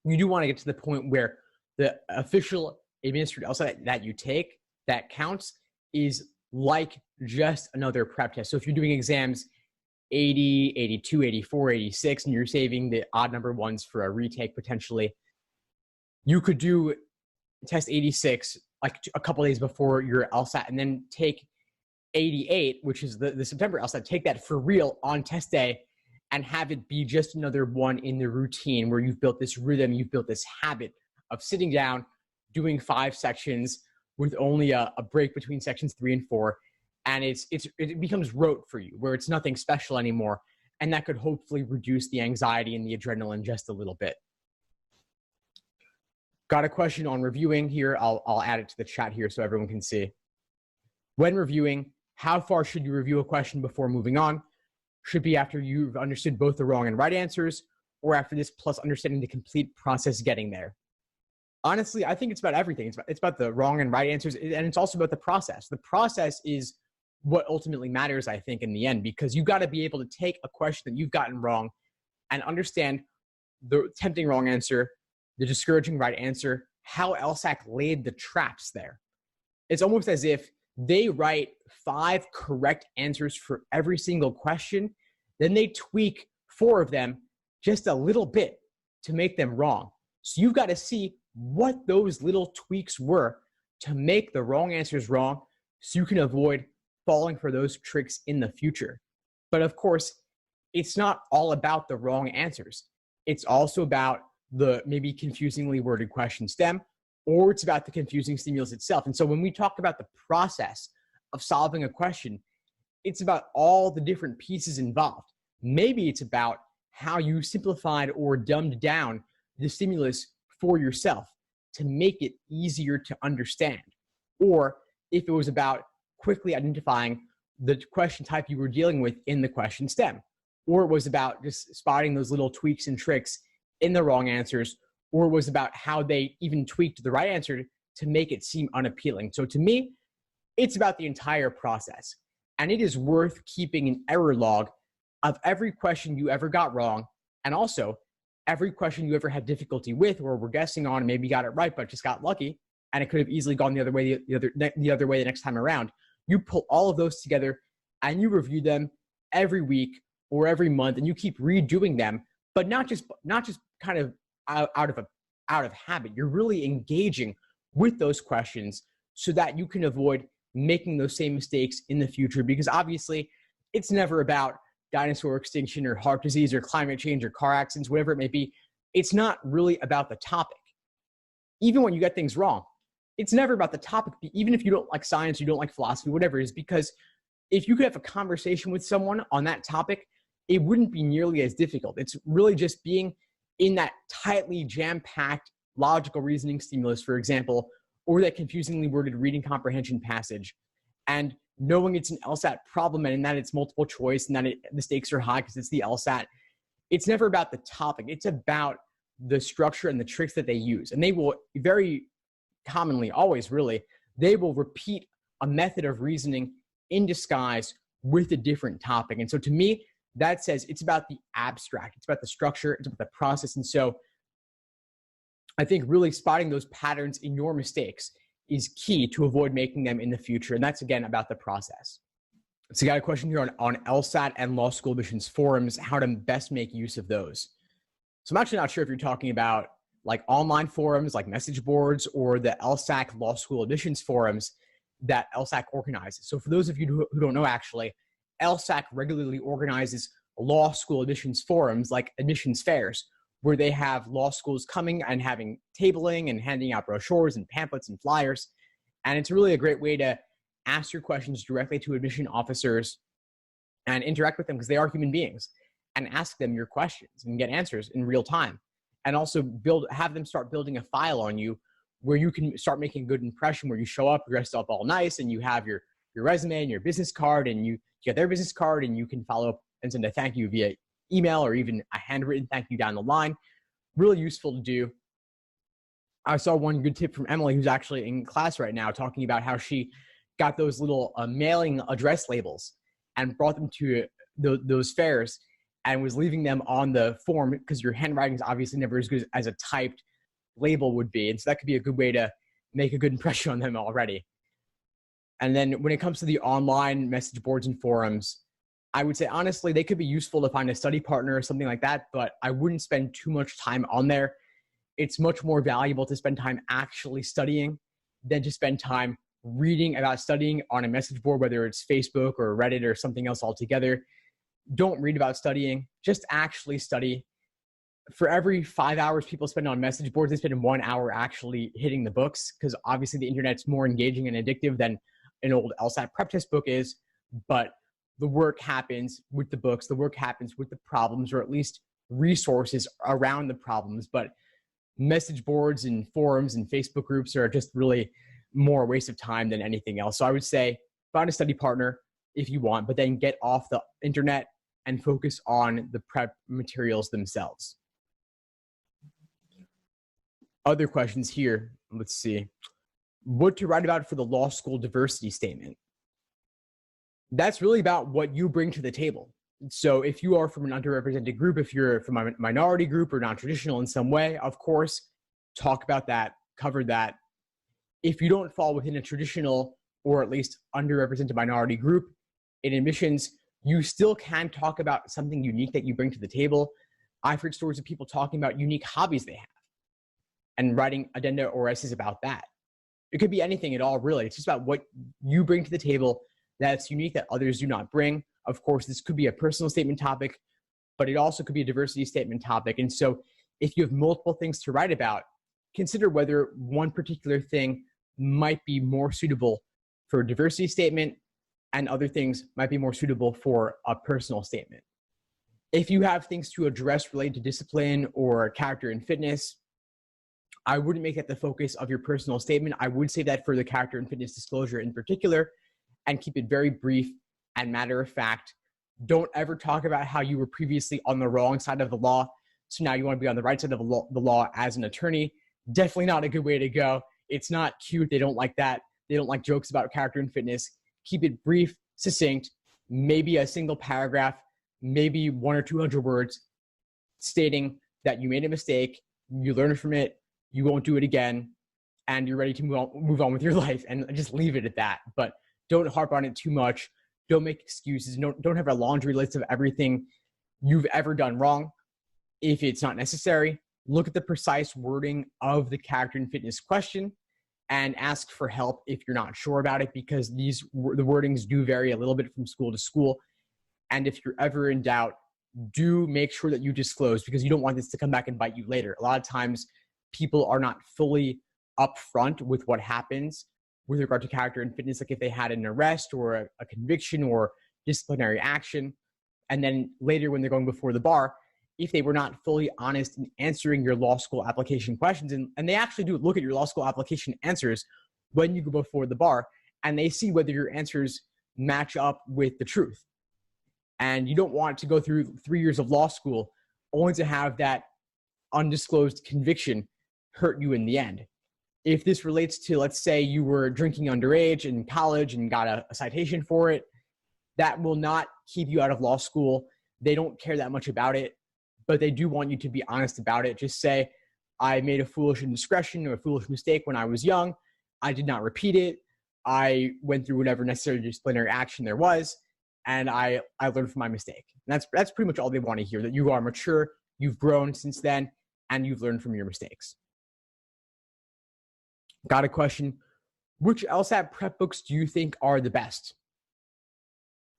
you do want to get to the point where the official administered LSAT that you take that counts is like just another prep test. So if you're doing exams 80, 82, 84, 86, and you're saving the odd number ones for a retake potentially, you could do test 86 like a couple days before your LSAT and then take 88, which is the September LSAT, take that for real on test day and have it be just another one in the routine where you've built this rhythm, you've built this habit of sitting down, doing 5 sections with only a break between sections 3 and 4. And it becomes rote for you where it's nothing special anymore. And that could hopefully reduce the anxiety and the adrenaline just a little bit. Got a question on reviewing here. I'll add it to the chat here so everyone can see. When reviewing, how far should you review a question before moving on? Should be after you've understood both the wrong and right answers, or after this plus understanding the complete process getting there? Honestly, I think it's about everything. It's about the wrong and right answers, and it's also about the process. The process is what ultimately matters, I think, in the end, because you've got to be able to take a question that you've gotten wrong and understand the tempting wrong answer, the discouraging right answer, how LSAC laid the traps there. It's almost as if they write 5 correct answers for every single question, then they tweak 4 of them just a little bit to make them wrong. So you've got to see what those little tweaks were to make the wrong answers wrong so you can avoid falling for those tricks in the future. But of course, it's not all about the wrong answers. It's also about the maybe confusingly worded question stem, or it's about the confusing stimulus itself. And so when we talk about the process of solving a question, it's about all the different pieces involved. Maybe it's about how you simplified or dumbed down the stimulus for yourself to make it easier to understand. Or if it was about quickly identifying the question type you were dealing with in the question stem, or it was about just spotting those little tweaks and tricks in the wrong answers, or it was about how they even tweaked the right answer to make it seem unappealing. So to me, it's about the entire process. And it is worth keeping an error log of every question you ever got wrong, and also every question you ever had difficulty with or were guessing on and maybe got it right but just got lucky and it could have easily gone the other way the next time around. You pull all of those together and you review them every week or every month, and you keep redoing them, but not just kind of out of habit. You're really engaging with those questions so that you can avoid making those same mistakes in the future, because obviously it's never about dinosaur extinction or heart disease or climate change or car accidents, whatever it may be. It's not really about the topic. Even when you get things wrong, it's never about the topic. Even if you don't like science, you don't like philosophy, whatever it is, because if you could have a conversation with someone on that topic, it wouldn't be nearly as difficult. It's really just being in that tightly jam-packed logical reasoning stimulus, for example, or that confusingly worded reading comprehension passage, and knowing it's an LSAT problem and that it's multiple choice and that the stakes are high because it's the LSAT. It's never about the topic. It's about the structure and the tricks that they use. And they will very commonly, always really, they will repeat a method of reasoning in disguise with a different topic. And so to me, that says it's about the abstract, it's about the structure, it's about the process. And so I think really spotting those patterns in your mistakes is key to avoid making them in the future. And that's, again, about the process. So I got a question here on LSAT and law school admissions forums, how to best make use of those. So I'm actually not sure if you're talking about like online forums, like message boards, or the LSAC law school admissions forums that LSAC organizes. So for those of you who don't know, actually, LSAC regularly organizes law school admissions forums, like admissions fairs, where they have law schools coming and having tabling and handing out brochures and pamphlets and flyers. And it's really a great way to ask your questions directly to admission officers and interact with them, because they are human beings, and ask them your questions and get answers in real time. And also have them start building a file on you where you can start making a good impression, where you show up dressed up all nice and you have your resume and your business card, and you get their business card, and you can follow up and send a thank you via email or even a handwritten thank you down the line. Really useful to do. I saw one good tip from Emily, who's actually in class right now, talking about how she got those little mailing address labels and brought them to those fairs and was leaving them on the form, because your handwriting is obviously never as good as a typed label would be. And so that could be a good way to make a good impression on them already. And then when it comes to the online message boards and forums, I would say, honestly, they could be useful to find a study partner or something like that, but I wouldn't spend too much time on there. It's much more valuable to spend time actually studying than to spend time reading about studying on a message board, whether it's Facebook or Reddit or something else altogether. Don't read about studying, just actually study. For every 5 hours people spend on message boards, they spend 1 hour actually hitting the books, because obviously the internet's more engaging and addictive than an old LSAT prep test book is. But the work happens with the books, the work happens with the problems, or at least resources around the problems. But message boards and forums and Facebook groups are just really more a waste of time than anything else. So I would say find a study partner if you want, but then get off the internet and focus on the prep materials themselves. Other questions here. Let's see. What to write about for the law school diversity statement. That's really about what you bring to the table. So if you are from an underrepresented group, if you're from a minority group or non-traditional in some way, of course, talk about that, cover that. If you don't fall within a traditional or at least underrepresented minority group in admissions, you still can talk about something unique that you bring to the table. I've heard stories of people talking about unique hobbies they have and writing addenda or essays about that. It could be anything at all, really. It's just about what you bring to the table that's unique that others do not bring. Of course, this could be a personal statement topic, but it also could be a diversity statement topic. And so if you have multiple things to write about, consider whether one particular thing might be more suitable for a diversity statement and other things might be more suitable for a personal statement. If you have things to address related to discipline or character and fitness, I wouldn't make that the focus of your personal statement. I would save that for the character and fitness disclosure in particular, and keep it very brief and matter of fact. Don't ever talk about how you were previously on the wrong side of the law, so now you want to be on the right side of the law as an attorney. Definitely not a good way to go. It's not cute. They don't like that. They don't like jokes about character and fitness. Keep it brief, succinct, maybe a single paragraph, maybe 100 or 200 words, stating that you made a mistake, you learned from it, you won't do it again, and you're ready to move on with your life, and just leave it at that. But don't harp on it too much. Don't make excuses. Don't have a laundry list of everything you've ever done wrong. If it's not necessary, look at the precise wording of the character and fitness question and ask for help if you're not sure about it, because the wordings do vary a little bit from school to school. And if you're ever in doubt, do make sure that you disclose, because you don't want this to come back and bite you later. A lot of times people are not fully upfront with what happens with regard to character and fitness, like if they had an arrest or a conviction or disciplinary action. And then later when they're going before the bar, if they were not fully honest in answering your law school application questions, and they actually do look at your law school application answers when you go before the bar, and they see whether your answers match up with the truth. And you don't want to go through 3 years of law school only to have that undisclosed conviction hurt you in the end. If this relates to, let's say you were drinking underage in college and got a citation for it, that will not keep you out of law school. They don't care that much about it, but they do want you to be honest about it. Just say, I made a foolish indiscretion or a foolish mistake when I was young. I did not repeat it. I went through whatever necessary disciplinary action there was, and I learned from my mistake. And that's pretty much all they want to hear, that you are mature, you've grown since then, and you've learned from your mistakes. Got a question. Which LSAT prep books do you think are the best?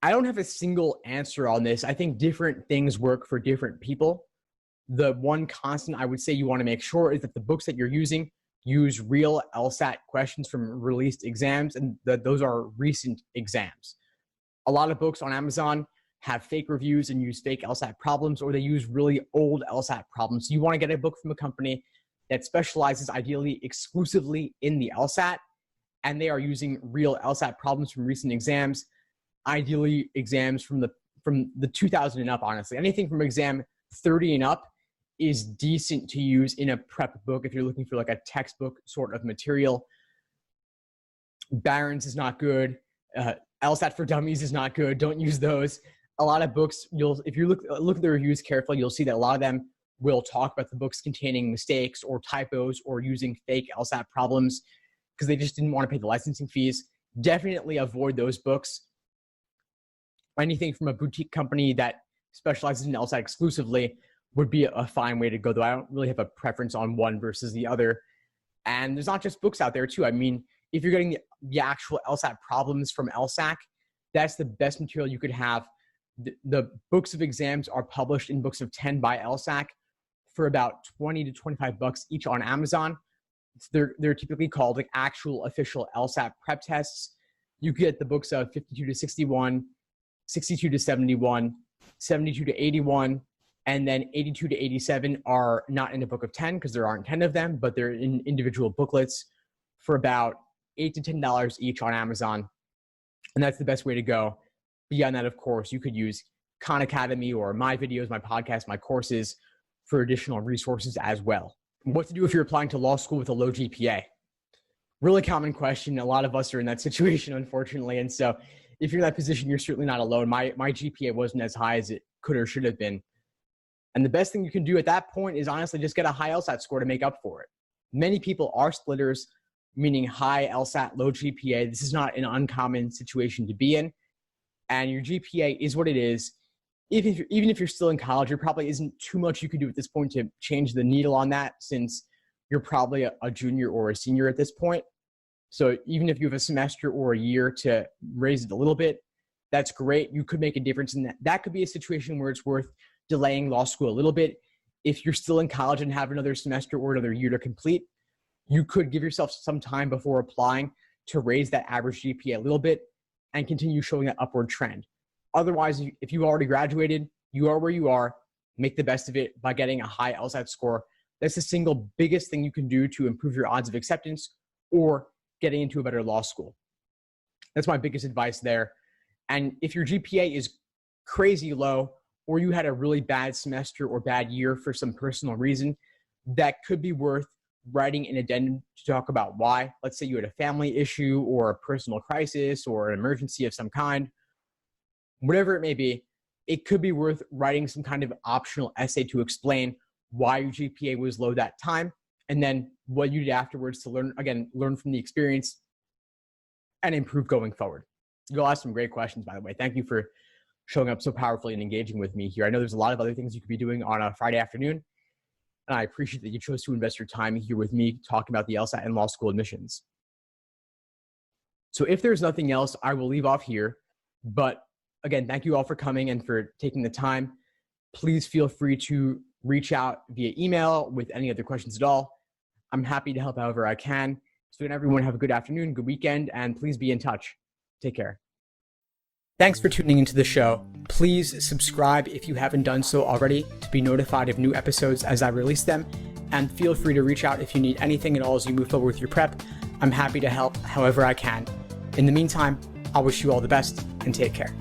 I don't have a single answer on this. I think different things work for different people. The one constant I would say you want to make sure is that the books that you're using use real LSAT questions from released exams, and that those are recent exams. A lot of books on Amazon have fake reviews and use fake LSAT problems, or they use really old LSAT problems. So you want to get a book from a company that specializes ideally exclusively in the LSAT, and they are using real LSAT problems from recent exams, ideally exams from the 2000 and up, honestly. Anything from exam 30 and up is decent to use in a prep book if you're looking for like a textbook sort of material. Barron's is not good. LSAT for Dummies is not good. Don't use those. A lot of books, if you look at the reviews carefully, you'll see that a lot of them will talk about the books containing mistakes or typos or using fake LSAT problems because they just didn't want to pay the licensing fees. Definitely avoid those books. Anything from a boutique company that specializes in LSAT exclusively would be a fine way to go, though I don't really have a preference on one versus the other. And there's not just books out there too. I mean, if you're getting the actual LSAT problems from LSAC, that's the best material you could have. The books of exams are published in books of 10 by LSAC for about 20 to 25 bucks each on Amazon. They're typically called like actual official LSAT prep tests. You get the books of 52 to 61, 62 to 71, 72 to 81, and then 82 to 87 are not in a book of 10 because there aren't 10 of them, but they're in individual booklets for about $8 to $10 each on Amazon. And that's the best way to go. Beyond that, of course, you could use Khan Academy or my videos, my podcasts, my courses for additional resources as well. What to do if you're applying to law school with a low GPA? Really common question. A lot of us are in that situation, unfortunately. And so if you're in that position, you're certainly not alone. My GPA wasn't as high as it could or should have been. And the best thing you can do at that point is honestly just get a high LSAT score to make up for it. Many people are splitters, meaning high LSAT, low GPA. This is not an uncommon situation to be in. And your GPA is what it is. Even if you're still in college, there probably isn't too much you can do at this point to change the needle on that, since you're probably a junior or a senior at this point. So even if you have a semester or a year to raise it a little bit, that's great. You could make a difference in that. That could be a situation where it's worth delaying law school a little bit. If you're still in college and have another semester or another year to complete, you could give yourself some time before applying to raise that average GPA a little bit and continue showing that upward trend. Otherwise, if you already graduated, you are where you are. Make the best of it by getting a high LSAT score. That's the single biggest thing you can do to improve your odds of acceptance or getting into a better law school. That's my biggest advice there. And if your GPA is crazy low, or you had a really bad semester or bad year for some personal reason, that could be worth writing an addendum to talk about why. Let's say you had a family issue or a personal crisis or an emergency of some kind. Whatever it may be, it could be worth writing some kind of optional essay to explain why your GPA was low that time, and then what you did afterwards to learn from the experience and improve going forward. You'll ask some great questions, by the way. Thank you for showing up so powerfully and engaging with me here. I know there's a lot of other things you could be doing on a Friday afternoon, and I appreciate that you chose to invest your time here with me talking about the LSAT and law school admissions. So if there's nothing else, I will leave off here. But again, thank you all for coming and for taking the time. Please feel free to reach out via email with any other questions at all. I'm happy to help however I can. So everyone have a good afternoon, good weekend, and please be in touch. Take care. Thanks for tuning into the show. Please subscribe if you haven't done so already to be notified of new episodes as I release them. And feel free to reach out if you need anything at all as you move forward with your prep. I'm happy to help however I can. In the meantime, I wish you all the best and take care.